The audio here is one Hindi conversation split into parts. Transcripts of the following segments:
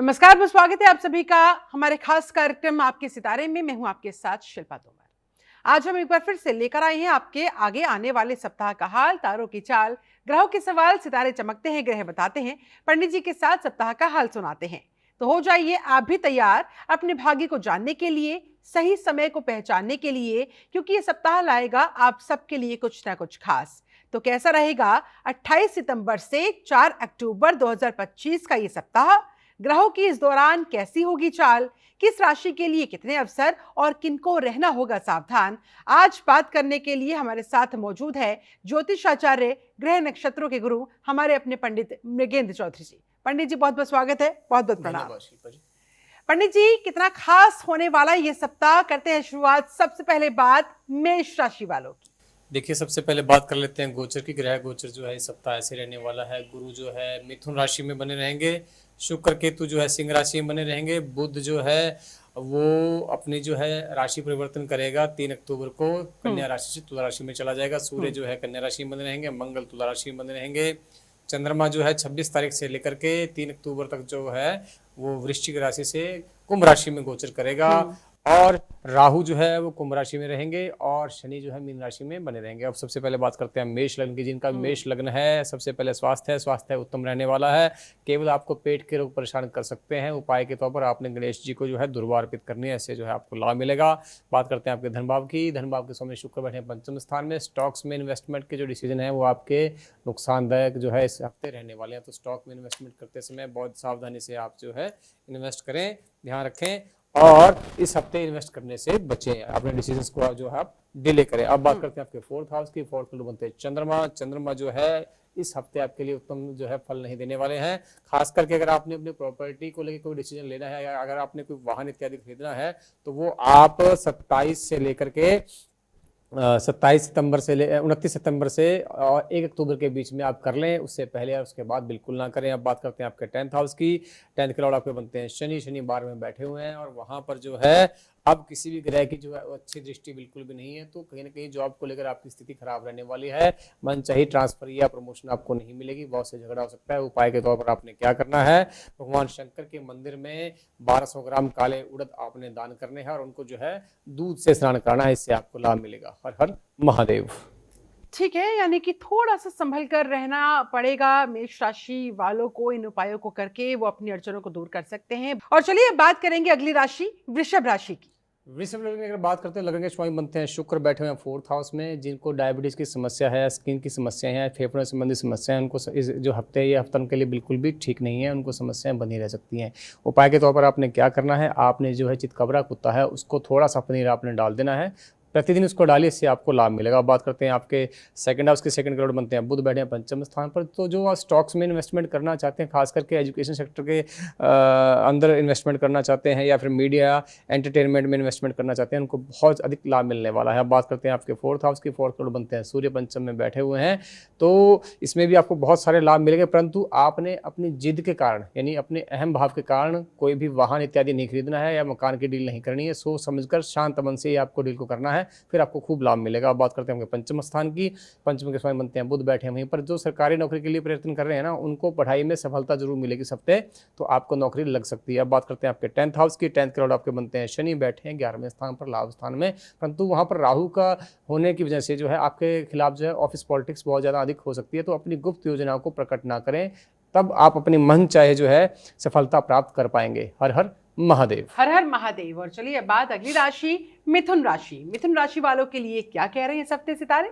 नमस्कार, बहुत स्वागत है आप सभी का हमारे खास कार्यक्रम आपके सितारे में। मैं हूं आपके साथ शिल्पा तोमर। आज हम एक बार फिर से लेकर आए हैं आपके आगे आने वाले सप्ताह का हाल, तारों की चाल, ग्रहों के सवाल। सितारे चमकते हैं, ग्रह बताते हैं, पंडित जी के साथ सप्ताह का हाल सुनाते हैं। तो हो जाइए आप भी तैयार अपने भाग्य को जानने के लिए, सही समय को पहचानने के लिए, क्योंकि ये सप्ताह लाएगा आप सबके लिए कुछ ना कुछ खास। तो कैसा रहेगा 28 सितंबर से 4 अक्टूबर 2025 का ये सप्ताह? ग्रहों की इस दौरान कैसी होगी चाल, किस राशि के लिए कितने अवसर और किनको रहना होगा सावधान, आज बात करने के लिए हमारे साथ मौजूद है ज्योतिषाचार्य, ग्रह नक्षत्रों के गुरु, हमारे अपने पंडित मृगेंद्र चौधरी जी। पंडित जी बहुत बहुत स्वागत है, बहुत बहुत प्रणाम। पंडित जी, कितना खास होने वाला है ये सप्ताह, करते हैं शुरुआत। सबसे पहले बात मेष राशि वालों की। देखिए, सबसे पहले बात कर लेते हैं गोचर की। ग्रह गोचर जो है इस सप्ताह ऐसे रहने वाला है। गुरु जो है मिथुन राशि में बने रहेंगे, शुक्र केतु जो है सिंह राशि में बने रहेंगे, बुध जो है वो अपनी जो है राशि परिवर्तन करेगा 3 अक्टूबर को, कन्या राशि से तुला राशि में चला जाएगा। सूर्य जो है कन्या राशि में बने रहेंगे, मंगल तुला राशि में बने रहेंगे। चंद्रमा जो है 26 तारीख से लेकर के 3 अक्टूबर तक जो है वो वृश्चिक राशि से कुंभ राशि में गोचर करेगा, और राहु जो है वो कुंभ राशि में रहेंगे, और शनि जो है मीन राशि में बने रहेंगे। अब सबसे पहले बात करते हैं मेष लग्न की। जिनका मेष लग्न है, सबसे पहले स्वास्थ्य उत्तम रहने वाला है। केवल आपको पेट के रोग परेशान कर सकते हैं। उपाय के तौर पर आपने गणेश जी को जो है दुर्वा अर्पित करनी है, इससे जो है आपको लाभ मिलेगा। बात करते हैं आपके धन भाव की। धन भाव के स्वामी शुक्र बैठे पंचम स्थान में। स्टॉक्स में इन्वेस्टमेंट के जो डिसीजन है वो आपके नुकसानदायक जो है इस हफ्ते रहने वाले हैं। तो स्टॉक में इन्वेस्टमेंट करते समय बहुत सावधानी से आप जो है इन्वेस्ट करें, ध्यान रखें, और इस हफ्ते इन्वेस्ट करने से बचें, अपने डिसीजंस को जो है आप डिले करें। अब बात करते हैं आपके फोर्थ हाउस की। फोर्थ हाउस बनते हैं चंद्रमा जो है इस हफ्ते आपके लिए उत्तम जो है फल नहीं देने वाले हैं। खास करके अगर आपने अपनी प्रॉपर्टी को लेकर कोई डिसीजन लेना है, या अगर आपने कोई वाहन इत्यादि खरीदना है, तो वो आप 27 से लेकर के 27 सितंबर से 29 सितंबर से और 1 अक्टूबर के बीच में आप कर लें। उससे पहले और उसके बाद बिल्कुल ना करें। अब बात करते हैं आपके 10th हाउस की। 10th के लॉर्ड आपके बनते हैं शनि 12 में बैठे हुए हैं, और वहां पर जो है अब किसी भी ग्रह की जो है अच्छी दृष्टि बिल्कुल भी नहीं है। तो कहीं ना कहीं जॉब को लेकर आपकी स्थिति खराब रहने वाली है। मन चाहिए ट्रांसफर या प्रमोशन आपको नहीं मिलेगी, बहुत से झगड़ा हो सकता है। उपाय के तौर पर आपने क्या करना है, भगवान शंकर के मंदिर में 1200 ग्राम काले उड़द आपने दान करने हैं, और उनको जो है दूध से स्नान करना है, इससे आपको लाभ मिलेगा। हर हर महादेव। ठीक है, यानी कि थोड़ा सा संभल कर रहना पड़ेगा मेष राशि वालों को। इन उपायों को करके वो अपनी अड़चनों को दूर कर सकते हैं। और चलिए अब बात करेंगे अगली राशि, वृषभ राशि की। वृषभ लग्न की अगर बात करते हैं, लग्न के स्वामी बनते हैं शुक्र, बैठे हुए हैं 4th हाउस में। जिनको डायबिटीज़ की समस्या है, स्किन की समस्याएं हैं, फेफड़ों संबंधी समस्याएं, उनको इस जो हफ्ते है, ये हफ्ता उनके लिए बिल्कुल भी ठीक नहीं है। उनको समस्याएं बनी रह सकती हैं। उपाय के तौर पर आपने क्या करना है, आपने जो है चितकबरा कुत्ता है उसको थोड़ा सा पनीर आपने डाल देना है, प्रतिदिन उसको डालिए, इससे आपको लाभ मिलेगा। बात करते हैं आपके सेकंड हाउस के। सेकंड लॉर्ड बनते हैं बुध, बैठे हैं पंचम स्थान पर। तो जो स्टॉक्स में इन्वेस्टमेंट करना चाहते हैं, खास करके एजुकेशन सेक्टर के अंदर इन्वेस्टमेंट करना चाहते हैं, या फिर मीडिया एंटरटेनमेंट में इन्वेस्टमेंट करना चाहते हैं, उनको बहुत अधिक लाभ मिलने वाला है। अब बात करते हैं आपके 4th हाउस की। 4th लॉर्ड बनते हैं सूर्य, पंचम में बैठे हुए हैं। तो इसमें भी आपको बहुत सारे लाभ मिलेंगे, परंतु आपने अपनी जिद के कारण, यानी अपने अहम भाव के कारण कोई भी वाहन इत्यादि नहीं खरीदना है, या मकान की डील नहीं करनी है। सोच समझकर शांत मन से ही आपको डील को करना है, फिर आपको खूब लाभ मिलेगा। अब बात करते हैं पंचम स्थान की। पंचम के स्वामी बनते हैं बुध, बैठे हैं वहीं पर। जो सरकारी नौकरी के लिए प्रयत्न कर रहे हैं ना, उनको पढ़ाई में सफलता जरूर मिलेगी इस हफ्ते, तो आपको नौकरी लग सकती है। अब बात करते हैं आपके 10th हाउस की। 10th के लॉर्ड आपके बनते हैं शनि, बैठे हैं 11वें स्थान पर, लाभ स्थान में। परंतु वहां पर राहु का होने की वजह से जो है आपके खिलाफ जो है ऑफिस पॉलिटिक्स बहुत ज़्यादा अधिक हो सकती है। तो अपनी गुप्त योजनाओं को प्रकट ना करें, तब आप अपनी मन चाहे जो है सफलता प्राप्त कर पाएंगे। हर हर महादेव। हर हर महादेव। और चलिए अब बात अगली राशि, मिथुन राशि। मिथुन राशि वालों के लिए क्या कह रहे हैं इस हफ्ते सितारे?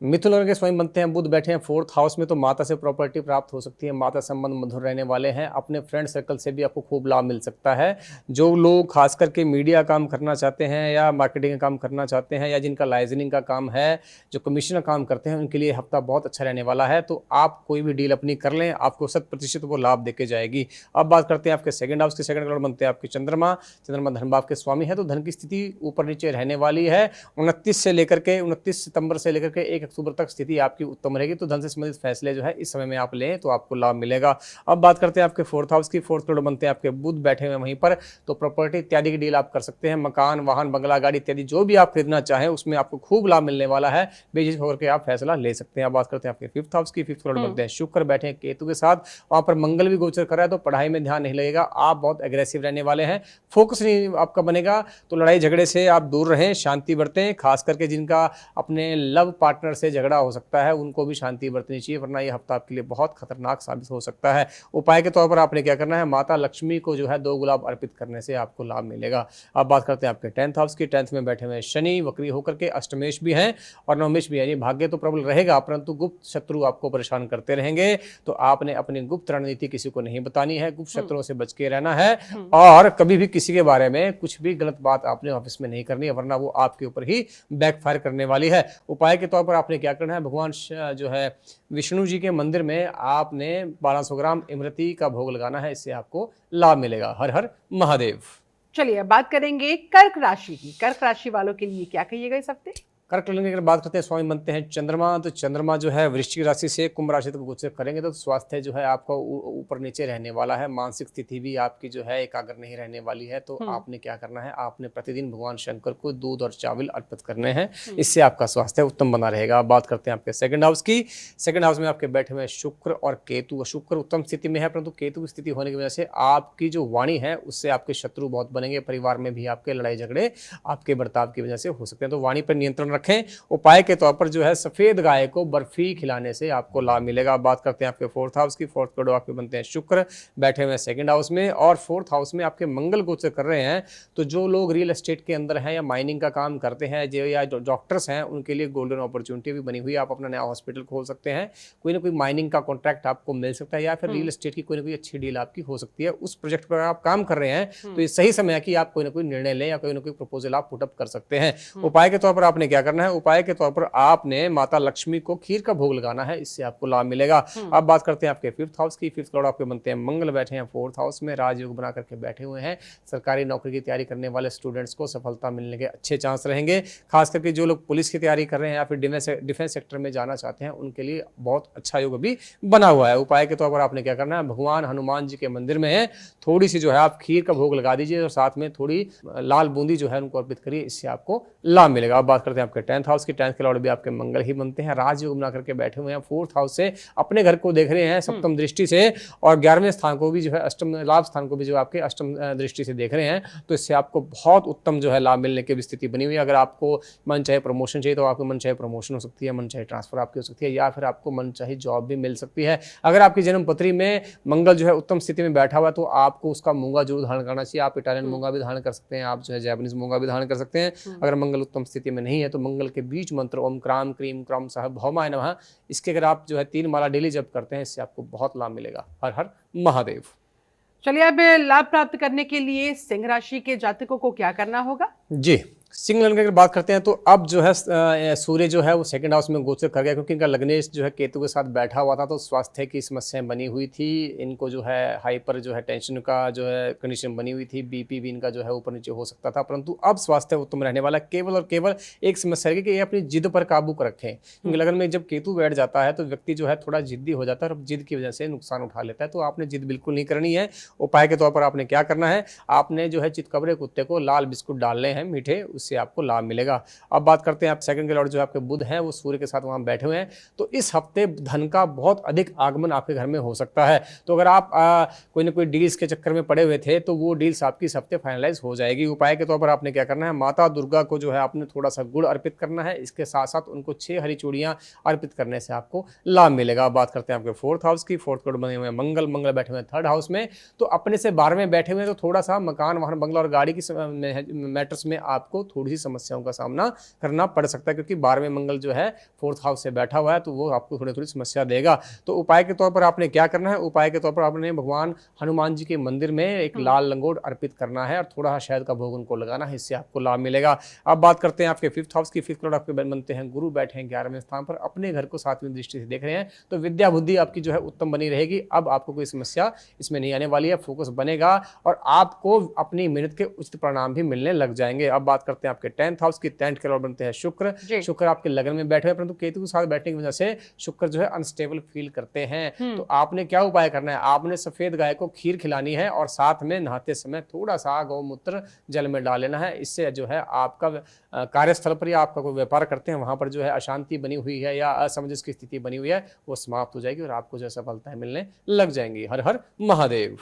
मिथुन लग्न के स्वामी बनते हैं बुध, बैठे हैं 4th हाउस में। तो माता से प्रॉपर्टी प्राप्त हो सकती है, माता संबंध मधुर रहने वाले हैं। अपने फ्रेंड सर्कल से भी आपको खूब लाभ मिल सकता है। जो लोग खास करके मीडिया काम करना चाहते हैं, या मार्केटिंग का काम करना चाहते हैं, या जिनका लाइजनिंग का काम है, जो कमीशन का काम करते हैं, उनके लिए हफ्ता बहुत अच्छा रहने वाला है। तो आप कोई भी डील अपनी कर लें, आपको 100% वो लाभ देके जाएगी। अब बात करते हैं आपके सेकंड हाउस के। सेकंड लॉर्ड बनते हैं आपके चंद्रमा धन भाव के स्वामी है। तो धन की स्थिति ऊपर नीचे रहने वाली है। 29 सितंबर से लेकर के 1 अक्टूबर तक स्थिति आपकी उत्तम रहेगी, तो धन से संबंधित फैसले जो है इस समय में आप लें तो आपको लाभ मिलेगा। अब बात करते हैं आपके फोर्थ हाउस की। फोर्थ लॉर्ड बनते हैं आपके बुध, बैठे हुए वहीं पर, तो प्रॉपर्टी इत्यादि की डील आप कर सकते हैं। मकान, वाहन, बंगला, गाड़ी इत्यादि जो भी आप खरीदना चाहें उसमें आपको खूब लाभ मिलने वाला है, बेझिझक होकर के आप फैसला ले सकते हैं। अब बात करते हैं आपके फिफ्थ हाउस की। फिफ्थ लॉर्ड बनते हैं शुक्र, बैठे हैं केतु के साथ, वहां पर मंगल भी गोचर कर रहा है, तो पढ़ाई में ध्यान नहीं लगेगा, आप बहुत एग्रेसिव रहने वाले हैं, फोकस नहीं आपका बनेगा, तो लड़ाई झगड़े से आप दूर रहें, शांति बरतें। खास करके जिनका अपने लव पार्टनर से झगड़ा हो सकता है उनको भी शांति बरतनी चाहिए, वरना यह हफ्ता आपके लिए बहुत खतरनाक साबित हो सकता है। उपाय के तौर पर आपने क्या करना है, माता लक्ष्मी को जो है 2 गुलाब अर्पित करने से आपको लाभ मिलेगा। अब बात करते हैं आपके 10th हाउस की। 10th में बैठे हुए शनि वक्री होकर के अष्टमेश भी हैं और नवमेश भी है। ये भाग्य तो प्रबल रहेगा, परंतु गुप्त शत्रु आपको परेशान करते रहेंगे, तो आपने अपनी गुप्त रणनीति किसी को नहीं बतानी है, गुप्त शत्रुओं से बच के रहना है, और कभी भी किसी के बारे में कुछ भी गलत बात आपने ऑफिस में नहीं करनी है, वरना वो आपके ऊपर ही बैकफायर करने वाली है। उपाय के तौर पर आपने क्या करना है, भगवान जो है विष्णु जी के मंदिर में आपने 1200 ग्राम इमरती का भोग लगाना है, इससे आपको लाभ मिलेगा। हर हर महादेव। चलिए अब बात करेंगे कर्क राशि की। कर्क राशि वालों के लिए क्या कहिएगा इस हफ्ते? कर्क लग्न की अगर बात करते हैं, स्वामी बनते हैं चंद्रमा, तो चंद्रमा जो है वृश्चिक राशि से कुंभ राशि तक गोचर करेंगे, तो स्वास्थ्य जो है आपका ऊपर नीचे रहने वाला है, मानसिक स्थिति भी आपकी जो है एकाग्र नहीं रहने वाली है। तो आपने क्या करना है, आपने प्रतिदिन भगवान शंकर को दूध और चावल अर्पित करने हैं, इससे आपका स्वास्थ्य उत्तम बना रहेगा। बात करते हैं आपके सेकंड हाउस की। सेकंड हाउस में आपके बैठे हुए शुक्र और केतु। शुक्र उत्तम स्थिति में है, परंतु केतु की स्थिति होने की वजह से आपकी जो वाणी है उससे आपके शत्रु बहुत बनेंगे, परिवार में भी आपके लड़ाई झगड़े आपके बर्ताव की वजह से हो सकते हैं, तो वाणी पर नियंत्रण रखें। उपाय के तौर पर जो है सफेद गाय को बर्फी खिलाने से आपको लाभ मिलेगा। बात करते हैं आपके फोर्थ हाउस की। फोर्थ लॉर्ड आपके बनते हैं शुक्र, बैठे हुए सेकंड हाउस में, और फोर्थ हाउस में आपके मंगल गोचर कर रहे हैं, तो जो लोग रियल एस्टेट के अंदर हैं या माइनिंग का काम करते हैं, जो या डॉक्टर्स हैं, उनके लिए गोल्डन अपॉर्चुनिटी भी बनी हुई है। आप अपना नया हॉस्पिटल खोल सकते हैं, कोई ना कोई माइनिंग का कॉन्ट्रैक्ट आपको मिल सकता है, या फिर रियल एस्टेट की कोई ना कोई अच्छी डील आपकी हो सकती है। उस प्रोजेक्ट पर आप काम कर रहे हैं तो ये सही समय है कि आप कोई ना कोई निर्णय लें या कोई ना कोई प्रपोजल आप पुटअप कर सकते हैं। उपाय के तौर पर आपने क्या करना है, उपाय के तौर पर आपने माता लक्ष्मी को खीर का भोग लगाना है, इससे आपको लाभ मिलेगा। अब बात करते हैं आपके फिफ्थ हाउस की। फिफ्थ लॉर्ड आपके बनते हैं मंगल, बैठे हैं फोर्थ हाउस में, राजयोग बना करके बैठे हुए हैं। सरकारी नौकरी की तैयारी करने वाले स्टूडेंट्स को सफलता मिलने के अच्छे चांस रहेंगे। खास करके जो लोग पुलिस की तैयारी कर रहे हैं या फिर डिफेंस सेक्टर में जाना चाहते हैं, उनके लिए बहुत अच्छा योग भी बना हुआ है। उपाय के तौर पर आपने क्या करना है, भगवान हनुमान जी के मंदिर में है, थोड़ी सी जो है आप खीर का भोग लगा दीजिए और साथ में थोड़ी लाल बूंदी जो है उनको अर्पित करिए, इससे आपको लाभ मिलेगा। अब बात करते हैं आपके 10th हाउस की। 10th के लॉर्ड भी आपके मंगल ही बनते हैं, राजयोग बना करके बैठे हुए हैं, फोर्थ हाउस से अपने घर को देख रहे हैं सप्तम दृष्टि से, और 11वें स्थान को भी जो है अष्टम लाभ स्थान को भी जो आपके अष्टम दृष्टि से देख रहे हैं, तो इससे आपको बहुत उत्तम जो है लाभ मिलने की स्थिति बनी हुई है। अगर आपको मन चाहे प्रमोशन चाहिए तो आपको मन चाहे प्रमोशन हो सकती है, मन चाहे ट्रांसफर आपकी हो सकती है, या फिर आपको मन चाहे जॉब भी मिल सकती है। अगर आपकी जन्म पत्री में मंगल जो है उत्तम स्थिति में बैठा हुआ है, तो आपको उसका मूंगा जरूर धारण करना चाहिए। आप इटालियन मूंगा भी धारण कर सकते हैं, आप जो है जैपनीज मूंगा भी धारण कर सकते हैं। अगर मंगल उत्तम स्थिति में नहीं है तो मंगल के बीच मंत्र ओम क्राम क्रीम क्रम सह भौमाय नमः, इसके अगर आप जो है 3 माला डेली जप करते हैं, इससे आपको बहुत लाभ मिलेगा। हर हर महादेव। चलिए अब लाभ प्राप्त करने के लिए सिंह राशि के जातकों को क्या करना होगा? जी, सिंह लग्न की अगर बात करते हैं तो अब जो है सूर्य जो है वो सेकंड हाउस में गोचर कर गया, क्योंकि इनका लग्नेश जो है केतु के साथ बैठा हुआ था, तो स्वास्थ्य की समस्याएं बनी हुई थी। इनको जो है हाइपर जो है टेंशन का जो है कंडीशन बनी हुई थी, बीपी भी इनका जो है ऊपर नीचे हो सकता था, परंतु अब स्वास्थ्य उत्तम रहने वाला। केवल और केवल एक समस्या है कि ये अपनी जिद पर काबू रखें, क्योंकि लगन में जब केतु बैठ जाता है तो व्यक्ति जो है थोड़ा जिद्दी हो जाता है और जिद की वजह से नुकसान उठा लेता है, तो आपने जिद बिल्कुल नहीं करनी है। उपाय के तौर पर आपने क्या करना है, आपने जो है चितकबरे कुत्ते को लाल बिस्कुट डालने हैं मीठे, उससे आपको लाभ मिलेगा। अब बात करते हैं आप सेकंड के लॉर्ड जो आपके बुध हैं, वो सूर्य के साथ वहां बैठे हुए हैं, तो इस हफ्ते धन का बहुत अधिक आगमन आपके घर में हो सकता है। तो अगर आप कोई ना कोई डील्स के चक्कर में पड़े हुए थे तो वो डील्स आपकी इस हफ्ते फाइनलाइज हो जाएगी। उपाय के तौर पर आपने क्या करना है, माता दुर्गा को जो है आपने थोड़ा सा गुड़ अर्पित करना है, इसके साथ साथ उनको 6 हरी चूड़ियां अर्पित करने से आपको लाभ मिलेगा। बात करते हैं आपके फोर्थ हाउस की। फोर्थ लॉर्ड बने हुए मंगल, मंगल बैठे हुए थर्ड हाउस में, तो अपने से 12वें बैठे हुए हैं, तो थोड़ा सा मकान वाहन बंगला और गाड़ी की मैटर्स में आपको थोड़ी सी समस्याओं का सामना करना पड़ सकता है, क्योंकि 12वें मंगल जो है फोर्थ हाउस से बैठा हुआ है, तो वो आपको थोड़ी थोड़ी समस्या देगा। तो उपाय के तौर पर आपने क्या करना है, उपाय के तौर पर आपने भगवान हनुमान जी के मंदिर में एक लाल लंगोट अर्पित करना है और थोड़ा शहद का भोग उनको लगाना है, इससे आपको लाभ मिलेगा। अब बात करते हैं आपके फिफ्थ हाउस की। फिफ्थ लॉर्ड आपके बनते हैं गुरु, बैठे हैं 11वें स्थान पर, अपने घर को 7वीं दृष्टि से देख रहे हैं, तो विद्या बुद्धि आपकी जो है उत्तम बनी रहेगी। अब आपको कोई समस्या इसमें नहीं आने वाली है, फोकस बनेगा और आपको अपनी मेहनत के उचित परिणाम भी मिलने लग जाएंगे। अब बात करते करते हैं आपके 10th हाउस की। 10th के लॉर्ड बनते हैं शुक्र। जी। शुक्र आपके लगन में बैठे हुए, परंतु केतु के साथ बैठने की वजह से शुक्र जो है अनस्टेबल फील करते हैं। तो आपने क्या उपाय करना है, आपने सफेद गाय को खीर खिलानी है और साथ में नहाते समय थोड़ा सा गौमूत्र जल में डाल लेना है। इससे जो है आपका कार्यस्थल पर या आपका कोई व्यापार करते हैं वहां पर जो है अशांति बनी हुई है या असमंजस की स्थिति बनी हुई है वो समाप्त हो जाएगी और आपको जो सफलताएं मिलने लग जाएंगी। हर हर महादेव।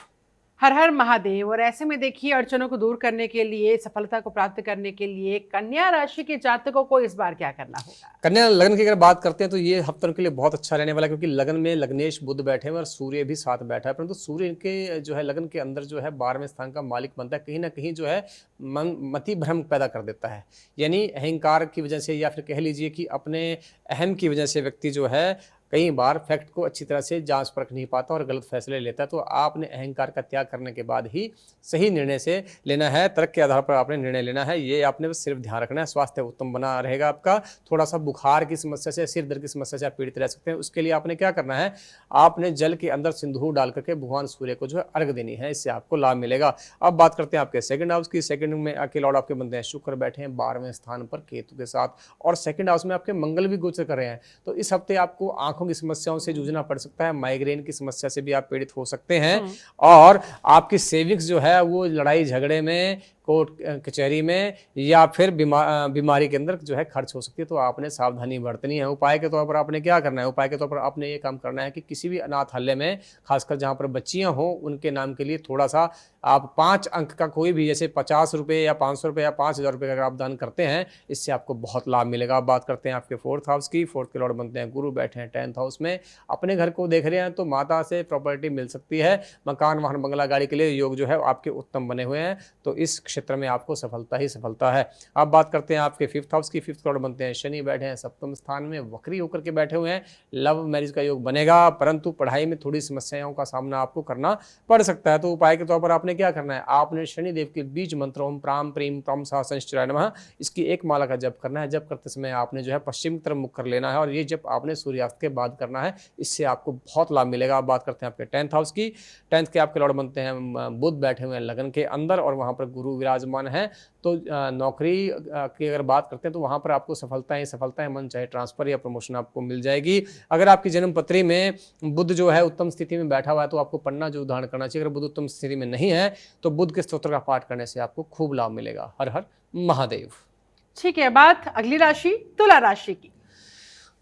हर हर महादेव। और ऐसे में देखिए, अड़चनों को दूर करने के लिए, सफलता को प्राप्त करने के लिए कन्या राशि के जातकों को इस बार क्या करना होगा? कन्या लगन की अगर बात करते हैं तो ये हफ्ते उनके लिए बहुत अच्छा रहने वाला है, क्योंकि लगन में लग्नेश बुध बैठे हैं और सूर्य भी साथ बैठा है। परंतु सूर्य के जो है लगन के अंदर जो है 12वें स्थान का मालिक बनता है, कहीं ना कहीं जो है मति भ्रम पैदा कर देता है। यानी अहंकार की वजह से या फिर कह लीजिए कि अपने अहम की वजह से व्यक्ति जो है कई बार फैक्ट को अच्छी तरह से जांच परख नहीं पाता और गलत फैसले लेता है। तो आपने अहंकार का त्याग करने के बाद ही सही निर्णय से लेना है, तर्क के आधार पर आपने निर्णय लेना है, ये आपने बस सिर्फ ध्यान रखना है। स्वास्थ्य उत्तम बना रहेगा आपका। थोड़ा सा बुखार की समस्या से, सिर दर्द की समस्या से आप पीड़ित रह सकते हैं। उसके लिए आपने क्या करना है, आपने जल के अंदर सिंदूर डाल करके भगवान सूर्य को जो है अर्घ देनी है, इससे आपको लाभ मिलेगा। अब बात करते हैं आपके सेकंड हाउस की। सेकंड में आपके लॉर्ड आपके बनते हैं शुक्र, बैठे हैं 12वें स्थान पर केतु के साथ, और सेकंड हाउस में आपके मंगल भी गोचर कर रहे हैं। तो इस हफ्ते आपको आंखों की समस्याओं से जूझना पड़ सकता है, माइग्रेन की समस्या से भी आप पीड़ित हो सकते हैं, और आपकी सेविंग्स जो है वो लड़ाई झगड़े में, कोर्ट कचहरी में या फिर बीमारी के अंदर जो है खर्च हो सकती है। तो आपने सावधानी बरतनी है। उपाय के तौर पर आपने क्या करना है, उपाय के तौर पर आपने ये काम करना है कि किसी भी अनाथालय में, खासकर जहाँ पर बच्चियाँ हों, उनके नाम के लिए थोड़ा सा आप 5 अंक का कोई भी, जैसे 50 रुपये या 500 रुपये या 5000 रुपये का अगर आप दान करते हैं, इससे आपको बहुत लाभ मिलेगा। आप बात करते हैं आपके 4th हाउस की। 4th के लॉर्ड बनते हैं गुरु, बैठे हैं 10th हाउस में। अपने घर को देख रहे हैं तो माता से प्रॉपर्टी मिल सकती है। मकान, वाहन, बंगला, गाड़ी के लिए योग जो है आपके उत्तम बने हुए हैं। तो इस क्षेत्र में आपको सफलता ही सफलता है। अब बात करते हैं आपके 5th हाउस की। 5th लॉर्ड बनते हैं शनि, बैठे हैं 7वें स्थान में, वक्री होकर के बैठे हुए हैं। लव मैरिज का योग बनेगा, परंतु पढ़ाई में थोड़ी समस्याओं का सामना आपको करना पड़ सकता है। तो उपाय के तौर पर आपने क्या करना है, आपने शनिदेव के बीज मंत्र ओम प्राम प्रीम तम सा संश्चराय नमः, इसकी एक माला का जप करना है। जप करते समय आपने जो है पश्चिम की तरफ मुख कर लेना है, और ये जप आपने सूर्यास्त के बाद करना है। इससे आपको बहुत लाभ मिलेगा। आप बात करते हैं आपके 10th हाउस की। 10th के आपके लॉर्ड बनते हैं बुध, बैठे हुए हैं लगन के अंदर, और वहां पर गुरु विराजमान है। तो नौकरी की अगर बात करते हैं तो वहां पर आपको सफलताएं मन चाहे ट्रांसफर या प्रमोशन आपको मिल जाएगी। अगर आपकी जन्म पत्री में बुध जो है उत्तम स्थिति में बैठा हुआ है तो आपको पन्ना जो धारण करना चाहिए। अगर बुध उत्तम स्थिति में नहीं है तो बुध के स्तोत्र का पाठ करने से आपको खूब लाभ मिलेगा। हर हर महादेव। ठीक है, बात अगली राशि तुला राशि की।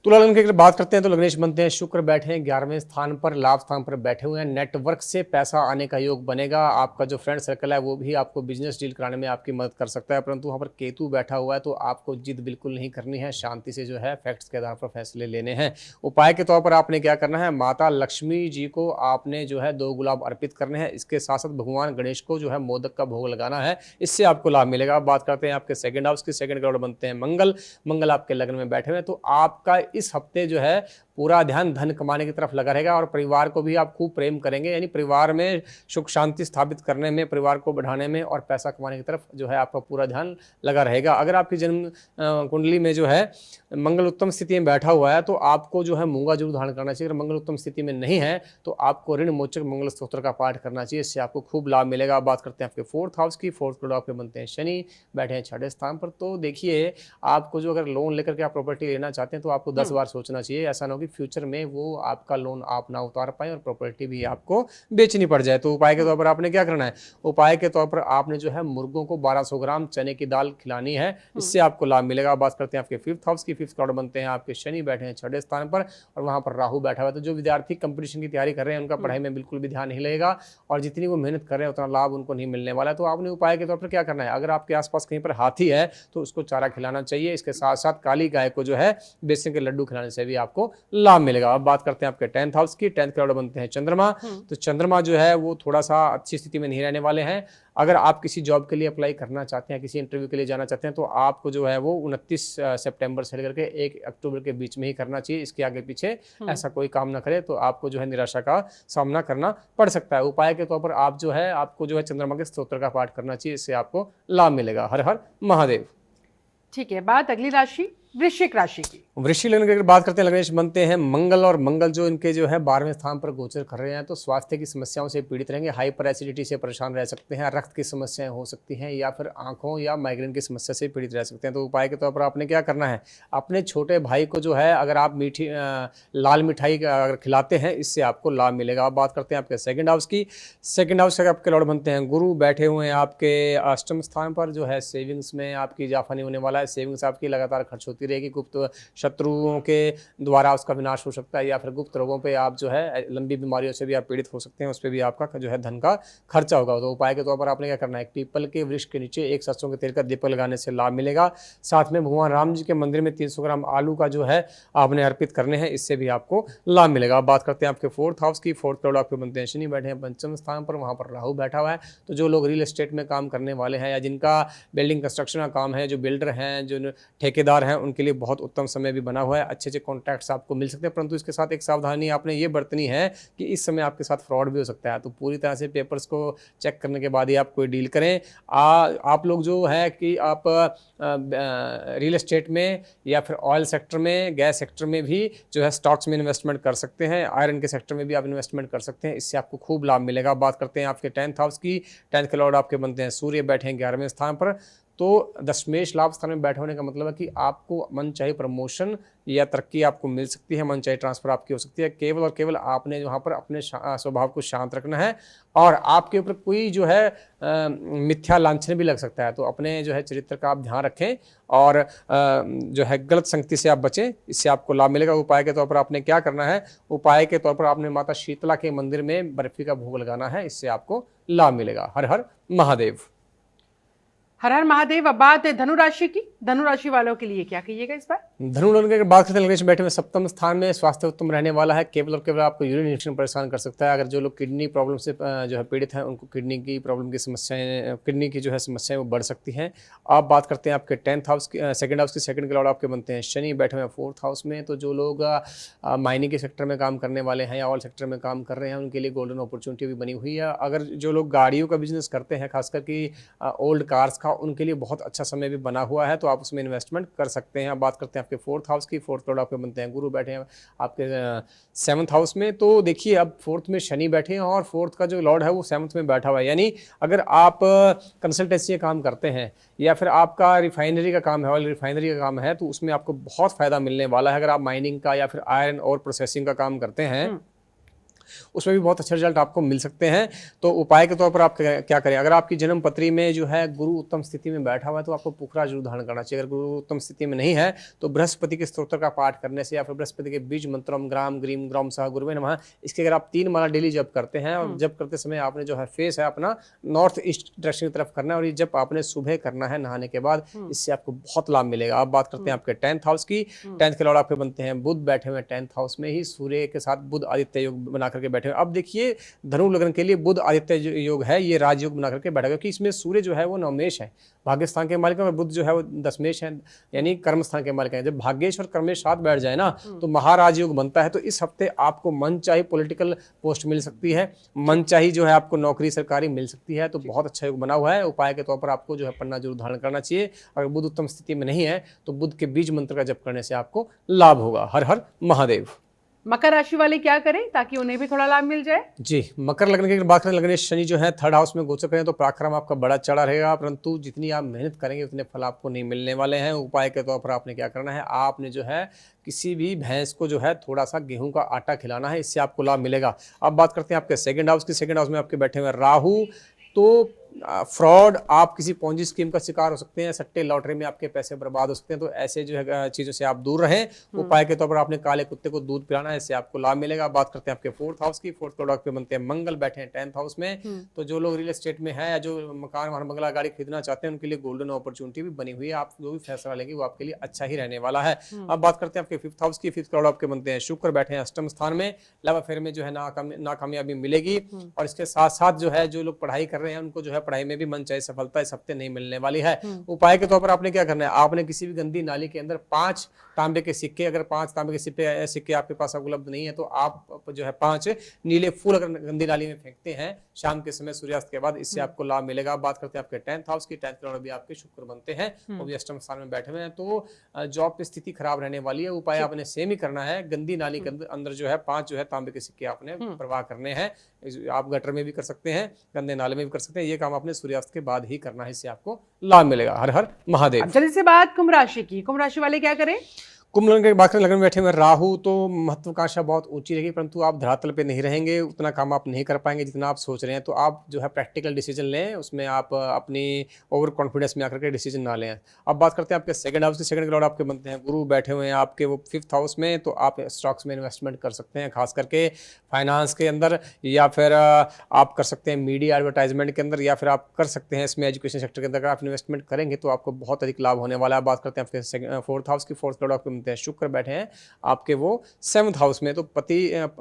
तुला लगन की अगर बात करते हैं तो लग्नेश बनते हैं शुक्र, बैठे हैं 11वें स्थान पर, लाभ स्थान पर बैठे हुए हैं। नेटवर्क से पैसा आने का योग बनेगा। आपका जो फ्रेंड सर्कल है वो भी आपको बिजनेस डील कराने में आपकी मदद कर सकता है, परंतु वहाँ पर केतु बैठा हुआ है तो आपको जिद बिल्कुल नहीं करनी है। शांति से जो है फैक्ट्स के आधार पर फैसले लेने हैं। उपाय के तौर पर आपने क्या करना है, माता लक्ष्मी जी को आपने जो है 2 गुलाब अर्पित करने हैं। इसके साथ साथ भगवान गणेश को जो है मोदक का भोग लगाना है, इससे आपको लाभ मिलेगा। आप बात करते हैं आपके सेकंड हाउस की। सेकंड लॉर्ड बनते हैं मंगल आपके लगन में बैठे हुए हैं। तो आपका इस हफ्ते जो है पूरा ध्यान धन कमाने की तरफ लगा रहेगा, और परिवार को भी आप खूब प्रेम करेंगे। यानी परिवार में सुख शांति स्थापित करने में, परिवार को बढ़ाने में और पैसा कमाने की तरफ जो है आपका पूरा ध्यान लगा रहेगा। अगर आपकी जन्म कुंडली में जो है मंगल उत्तम स्थिति में बैठा हुआ है तो आपको जो है मूंगा जरूर धारण करना चाहिए। अगर मंगल उत्तम स्थिति में नहीं है तो आपको ऋण मोचक मंगल स्तोत्र का पाठ करना चाहिए, इससे आपको खूब लाभ मिलेगा। आप बात करते हैं आपके 4th हाउस की। 4th लॉर्ड आपके बनते हैं शनि, बैठे हैं 6ठे स्थान पर। तो देखिए, आपको जो अगर लोन लेकर के आप प्रॉपर्टी लेना चाहते हैं तो आपको 10 बार सोचना चाहिए। ऐसा ना हो कि फ्यूचर में वो आपका लोन आप ना उतार पाए और प्रॉपर्टी भी आपको बेचनी पड़ जाए। तो उपाय के तौर पर आपने क्या करना है, उपाय के तौर पर आपने जो है मुर्गों को 1200 ग्राम चने की दाल खिलानी है, इससे आपको लाभ मिलेगा। बात करते हैं आपके 5th हाउस की। 5th लॉर्ड बनते हैं आपके शनि, बैठे हैं 6ठे स्थान पर, और वहां पर राहु बैठा हुआ है। तो जो विद्यार्थी कंपटीशन की तैयारी कर रहे हैं उनका पढ़ाई में बिल्कुल भी ध्यान नहीं लगेगा, और जितनी वो मेहनत कर रहे हैं उतना लाभ उनको नहीं मिलने वाला है। तो आपने उपाय के तौर पर क्या करना है, अगर आपके आसपास कहीं पर हाथी है तो उसको चारा खिलाना चाहिए। इसके साथ साथ काली गाय को जो है बेसन के लड्डू खिलाने से भी आपको लाभ मिलेगा। अब बात करते हैं आपके 10th हाउस की। 10th के लॉर्ड बनते हैं चंद्रमा। तो चंद्रमा जो है वो थोड़ा सा अच्छी स्थिति में नहीं रहने वाले हैं। अगर आप किसी जॉब के लिए अप्लाई करना चाहते हैं, किसी इंटरव्यू के लिए जाना चाहते हैं, तो आपको जो है वो 29 सितंबर से लेकर के 1 अक्टूबर के बीच में ही करना चाहिए। इसके आगे पीछे ऐसा कोई काम ना करे तो आपको जो है निराशा का सामना करना पड़ सकता है। उपाय के तौर पर आप जो है आपको जो है चंद्रमा के स्तोत्र का पाठ करना चाहिए, इससे आपको लाभ मिलेगा। हर हर महादेव। ठीक है, बात अगली राशि वृश्चिक राशि की। वृश्चिक लग्न की अगर बात करते हैं, लग्नेश बनते हैं मंगल, और मंगल जो इनके जो है 12वें स्थान पर गोचर कर रहे हैं, तो स्वास्थ्य की समस्याओं से पीड़ित रहेंगे। हाइपर एसिडिटी से परेशान रह सकते हैं, रक्त की समस्याएं हो सकती हैं, या फिर आंखों या माइग्रेन की समस्या से पीड़ित रह सकते हैं। तो उपाय के तौर पर आपने क्या करना है, अपने छोटे भाई को जो है अगर आप लाल मिठाई अगर खिलाते हैं, इससे आपको लाभ मिलेगा। आप बात करते हैं आपके सेकंड हाउस की। सेकंड हाउस से आपके लॉर्ड बनते हैं गुरु, बैठे हुए हैं आपके अष्टम स्थान पर, जो है सेविंग्स में आपकी इजाफा नहीं होने वाला है। सेविंग्स आपकी लगातार खर्च होती रहेगी, गुप्त शत्रुओं के द्वारा उसका विनाश हो सकता है, या फिर गुप्त रोगों पे आप जो है लंबी बीमारियों से भी आप पीड़ित हो सकते हैं, उस पर भी आपका जो है धन का खर्चा होगा। तो उपाय के तौर पर आपने क्या करना है, पीपल के वृक्ष के नीचे एक सरसों के तेल का दीपक लगाने से लाभ मिलेगा। साथ में भगवान राम जी के मंदिर में 300 ग्राम आलू का जो है आपने अर्पित करने हैं, इससे भी आपको लाभ मिलेगा। अब बात करते हैं आपके फोर्थ हाउस की। फोर्थ लॉर्ड आपके बनते हैं शनि, बैठे हैं पंचम स्थान पर, वहाँ पर राहु बैठा हुआ है। तो जो लोग रियल एस्टेट में काम करने वाले हैं, या जिनका बिल्डिंग कंस्ट्रक्शन का काम है, जो बिल्डर हैं, जो ठेकेदार हैं, उनके लिए बहुत उत्तम समय भी बना हुआ है। अच्छे कॉन्टैक्ट्स आपको मिल सकते हैं, परंतु इसके साथ एक सावधानी आपने ये बरतनी है कि इस समय आपके साथ फ्रॉड भी हो सकता है। तो पूरी तरह से पेपर्स को चेक करने के बाद ही आप कोई डील करें। आप लोग जो है कि आप रियल एस्टेट में, या फिर ऑयल सेक्टर में, गैस सेक्टर में भी जो है स्टॉक्स में इन्वेस्टमेंट कर सकते हैं। आयरन के सेक्टर में भी आप इन्वेस्टमेंट कर सकते हैं, इससे आपको खूब लाभ मिलेगा। बात करते हैं आपके 10th हाउस की। 10th के लॉर्ड आपके बनते हैं सूर्य, बैठे हैं 11वें स्थान पर। तो दशमेश लाभ स्थान में बैठे होने का मतलब है कि आपको मन चाहे प्रमोशन या तरक्की आपको मिल सकती है, मन चाहे ट्रांसफर आपकी हो सकती है। केवल और केवल आपने वहाँ पर अपने स्वभाव को शांत रखना है, और आपके ऊपर कोई जो है मिथ्या लांछन भी लग सकता है। तो अपने जो है चरित्र का आप ध्यान रखें, और जो है गलत संगति से आप बचें, इससे आपको लाभ मिलेगा। उपाय के तौर पर आपने क्या करना है, उपाय के तौर पर आपने माता शीतला के मंदिर में बर्फी का भोग लगाना है, इससे आपको लाभ मिलेगा। हर हर महादेव। हर हर महादेव। अब बात है धनु राशि की। धनु राशि वालों के लिए क्या कहिएगा इस बार? धनु लग्न की बात करते हैं, लग्नेश बैठे में सप्तम स्थान में, स्वास्थ्य उत्तम रहने वाला है। केवल और केवल आपको यूरिन इन्फेक्शन परेशान कर सकता है। अगर जो लोग किडनी प्रॉब्लम से जो है पीड़ित हैं, उनको किडनी की प्रॉब्लम की समस्याएं, किडनी की जो है समस्याएं वो बढ़ सकती हैं। आप बात करते हैं आपके 10th हाउस की, सेकंड हाउस की। सेकंड के लॉर्ड आपके बनते हैं शनि, बैठे हुए हैं 4th हाउस में। तो जो लोग माइनिंग के सेक्टर में काम करने वाले हैं, या ऑयल सेक्टर में काम कर रहे हैं, उनके लिए गोल्डन अपॉर्चुनिटी भी बनी हुई है। अगर जो लोग गाड़ियों का बिजनेस करते हैं, खासकर कि ओल्ड कार्स का, उनके लिए बहुत अच्छा समय भी बना हुआ है, तो आप उसमें इन्वेस्टमेंट कर सकते हैं। अब बात करते हैं आपके 4th हाउस की। 4th लॉर्ड आपके बनते हैं गुरु, बैठे हैं आपके 7th हाउस में। तो देखिए, अब 4th में शनि बैठे हैं, और 4th का जो लॉर्ड है वो 7th में बैठा हुआ है। यानी अगर आप कंसल्टेंसी का काम करते हैं, या फिर आपका रिफाइनरी का काम है, ऑयल रिफाइनरी का काम है, तो उसमें आपको बहुत फायदा मिलने वाला है। अगर आप माइनिंग का या फिर आयरन और प्रोसेसिंग का काम करते हैं, उसमें भी बहुत अच्छे रिजल्ट आपको मिल सकते हैं। तो उपाय के तौर पर आप क्या करें, अगर आपकी जन्म पत्री में जो है गुरु उत्तम स्थिति में बैठा हुआ है, तो आपको पुखरा जरूर धारण करना चाहिए। अगर गुरु उत्तम स्थिति में नहीं है, तो बृहस्पति के स्तोत्र का पाठ करने से, या फिर बृहस्पति के बीज मंत्रम ग्राम ग्रीम ग्राम सह गुरुवे नमः, इसके अगर आप 3 माला डेली जप करते हैं, और जप करते समय आपने जो है फेस है अपना नॉर्थ ईस्ट डायरेक्शन की तरफ करना है, और ये जप आपने सुबह करना है नहाने के बाद, इससे आपको बहुत लाभ मिलेगा। अब बात करते हैं आपके 10th हाउस की। 10th के लॉर्ड आपके बनते हैं बुध, बैठे हुए 10th हाउस में ही, सूर्य के साथ बुध आदित्य योग बना करके बैठे हुए। अब देखिए, धनु लग्न के लिए बुध आदित्य योग है, ये राजयोग बना करके बैठा, क्योंकि इसमें सूर्य जो है वो नवमेश है, भाग्य स्थान के मालिक है, और बुध जो है वो दशमेश है, यानी कर्म स्थान के मालिक है। जब भाग्येश और कर्मेश साथ बैठ जाए ना, तो महाराज योग बनता है। तो इस हफ्ते आपको मन चाही पॉलिटिकल पोस्ट मिल सकती है, मन चाही जो है आपको नौकरी सरकारी मिल सकती है। तो बहुत अच्छा योग बना हुआ है। उपाय के तौर पर आपको जो है पन्ना जरूर धारण करना चाहिए। अगर बुध उत्तम स्थिति में नहीं है, तो बुध के बीज मंत्र का जप करने से आपको लाभ होगा। हर हर महादेव। मकर राशि वाले क्या करें ताकि उन्हें भी थोड़ा लाभ मिल जाए? जी, मकर लग्न की बात करें, लग्नेश शनि जो है 3rd हाउस में गोचर करें, तो पराक्रम आपका बड़ा चढ़ा रहेगा, परंतु जितनी आप मेहनत करेंगे उतने फल आपको नहीं मिलने वाले हैं। उपाय के तौर पर आपने क्या करना है, आपने जो है किसी भी भैंस को जो है थोड़ा सा गेहूं का आटा खिलाना है, इससे आपको लाभ मिलेगा। अब बात करते हैं आपके 2nd हाउस की। 2nd हाउस में आपके बैठे हुए राहु। तो फ्रॉड, आप किसी पॉन्जी स्कीम का शिकार हो सकते हैं, सट्टे लॉटरी में आपके पैसे बर्बाद हो सकते हैं। तो ऐसे जो है चीज़ों से आप दूर रहें। उपाय के तौर पर आपने काले कुत्ते को दूध पिलाना है, इससे आपको लाभ मिलेगा। बात करते हैं आपके 4th हाउस की। 4th लॉर्ड पे बनते हैं मंगल, बैठे हैं 10th हाउस में। तो जो लोग रियल एस्टेट में है, या जो मकान वाहन बंगला गाड़ी खरीदना चाहते हैं, उनके लिए गोल्डन अपॉर्चुनिटी भी बनी हुई है। आप जो भी फैसला लेंगे वो आपके लिए अच्छा ही रहने वाला है। अब बात करते हैं आपके 5th हाउस की। 5th लॉर्ड आपके बनते हैं शुक्र, बैठे हैं अष्टम स्थान में। लव अफेयर में जो है नाकामयाबी मिलेगी। और इसके साथ साथ जो है जो लोग पढ़ाई कर रहे हैं, उनको जो है पढ़ाई में भी मन चाहे सफलता इस हफ्ते नहीं मिलने वाली है। उपाय के तौर पर आपने क्या करना है, आपने किसी भी गंदी नाली के अंदर 5 तांबे के सिक्के, अगर 5 तांबे के सिक्के आपके पास उपलब्ध नहीं है तो आप जो है 5 नीले फूल अगर गंदी नाली में फेंकते हैं शाम के समय सूर्यास्त के बाद, इससे आपको लाभ मिलेगा। बात करते हैं आपके 10th हाउस की। 10th लॉर्ड भी आपके शुक्र बनते हैं, वो भी अष्टम स्थान में बैठे हुए हैं, तो जॉब की स्थिति खराब रहने वाली है। उपाय आपने सेम ही करना है, गंदी नाली के अंदर जो है 5 जो है तांबे के सिक्के आपने प्रवाह करने हैं। आप गटर में भी कर सकते हैं, गंदे नाले में भी कर सकते हैं, ये काम आपने सूर्यास्त के बाद ही करना है, इससे आपको लाभ मिलेगा। हर हर महादेव। जल्दी से बात कुंभ राशि की। कुंभ राशि वाले क्या करें? कुंभ लग्न के बात करें, लग्न में बैठे हुए राहु, तो महत्वाकांक्षा बहुत ऊंची रहेगी, परंतु आप धरातल पे नहीं रहेंगे, उतना काम आप नहीं कर पाएंगे जितना आप सोच रहे हैं। तो आप जो है प्रैक्टिकल डिसीजन लें, उसमें आप अपनी ओवर कॉन्फिडेंस में आकर के डिसीजन ना लें। अब बात करते हैं आपके सेकंड हाउस की। सेकंड के लॉर्ड आपके बनते हैं गुरु, बैठे हुए हैं आपके वो 5th हाउस में, तो आप स्टॉक्स में इन्वेस्टमेंट कर सकते हैं, खास करके फाइनेंस के अंदर, या फिर आप कर सकते हैं मीडिया एडवर्टाइजमेंट के अंदर, या फिर आप कर सकते हैं इसमें एजुकेशन सेक्टर के अंदर। अगर आप इन्वेस्टमेंट करेंगे तो आपको बहुत अधिक लाभ होने वाला है। बात करते हैं आपके 4th हाउस की। 4th लॉर्ड आपके बनते हैं शुक्र, बैठे हैं आपके वो 7th हाउस में, तो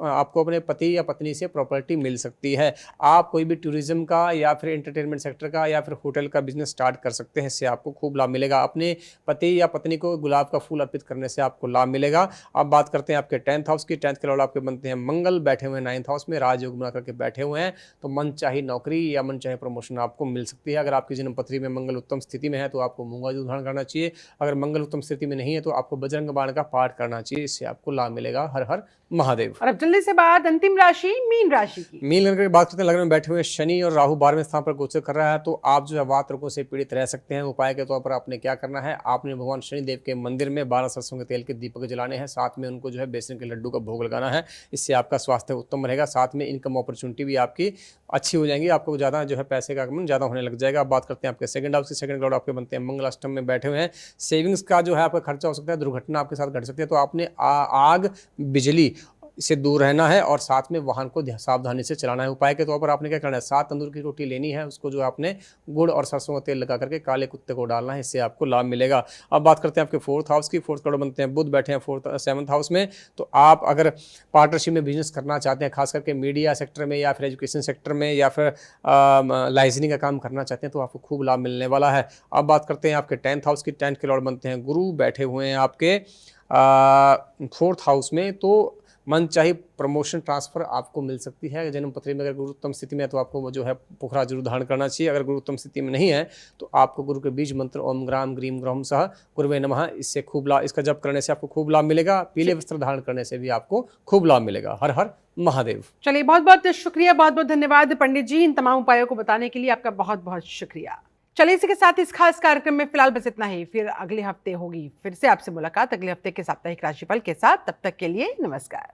आपको अपने पति या पत्नी से प्रॉपर्टी मिल सकती है। आप कोई भी टूरिज्म का या फिर एंटरटेनमेंट सेक्टर का या फिर होटल का बिजनेस स्टार्ट कर सकते हैं, इससे आपको खूब लाभ मिलेगा। अपने पति या पत्नी को गुलाब का फूल अर्पित करने से आपको लाभ मिलेगा। अब बात करते हैं आपके 10th हाउस की। 10th के लॉर्ड आपके बनते हैं मंगल, बैठे हुए हैं 9th हाउस में, राजयोग बना करके बैठे हुए हैं, तो मन चाहे नौकरी या मन चाहे प्रमोशन आपको मिल सकती है। अगर आपकी जन्म पत्री में मंगल उत्तम स्थिति में है तो आपको मूंगा जूस धारण करना चाहिए। अगर मंगल उत्तम स्थिति में नहीं है तो आपको बजरंग बाण का पाठ करना चाहिए, इससे आपको लाभ मिलेगा। हर हर महादेव। और अब जल्दी से बात अंतिम राशि मीन राशि की। मीन लग्न की बात करते हैं, लग्न में बैठे हुए शनि और राहु 12वें स्थान पर गोचर कर रहा है, तो आप जो है वात रोगों से पीड़ित रह सकते हैं। उपाय के तौर पर आपने क्या करना है, आपने भगवान शनि देव के मंदिर में 12 सरसों के तेल के दीपक जलाने हैं, साथ में उनको जो है बेसन के लड्डू का भोग लगाना है, इससे आपका स्वास्थ्य उत्तम रहेगा। साथ में इनकम अपॉर्चुनिटी भी आपकी अच्छी हो जाएंगी, आपको ज़्यादा जो है पैसे का आगमन ज़्यादा होने लग जाएगा। बात करते हैं आपके सेकंड हाउस की। सेकंड लॉर्ड आपके बनते हैं मंगल, अष्टम में बैठे हुए हैं। सेविंग्स का जो है आपका खर्चा हो सकता है, दुर्घटना आपके साथ घट सकती है, तो आपने आग बिजली से दूर रहना है और साथ में वाहन को सावधानी से चलाना है। उपाय के तौर पर आपने क्या करना है, 7 तंदूर की रोटी लेनी है, उसको जो आपने गुड़ और सरसों का तेल लगा करके काले कुत्ते को डालना है, इससे आपको लाभ मिलेगा। अब बात करते हैं आपके 4th हाउस की। 4th लॉर्ड बनते हैं बुध, बैठे हैं 7th हाउस में, तो आप अगर पार्टनरशिप में बिजनेस करना चाहते हैं, खास करके मीडिया सेक्टर में या फिर एजुकेशन सेक्टर में या फिर लाइजनिंग का काम करना चाहते हैं, तो आपको खूब लाभ मिलने वाला है। अब बात करते हैं आपके 10th हाउस की। 10th के लॉर्ड बनते हैं गुरु, बैठे हुए हैं आपके 4th हाउस में, तो मन चाहे प्रमोशन ट्रांसफर आपको मिल सकती है। जन्म पत्री में अगर गुरु उत्तम स्थिति में है तो आपको वो जो है पुखरा जरूर धारण करना चाहिए। अगर गुरु उत्तम स्थिति में नहीं है तो आपको गुरु के बीज मंत्र ओम ग्राम ग्रीम ग्रहम सह गुरुवे नमः, इससे खूब लाभ, इसका जप करने से आपको खूब लाभ मिलेगा। पीले वस्त्र धारण करने से भी आपको खूब लाभ मिलेगा। हर हर महादेव। चलिए, बहुत बहुत शुक्रिया, बहुत बहुत धन्यवाद पंडित जी, इन तमाम उपायों को बताने के लिए आपका बहुत बहुत शुक्रिया। चलिए, इसी के साथ इस खास कार्यक्रम में फिलहाल बस इतना ही। फिर अगले हफ्ते होगी फिर से आपसे मुलाकात, अगले हफ्ते के साप्ताहिक राशिफल के साथ। तब तक के लिए नमस्कार।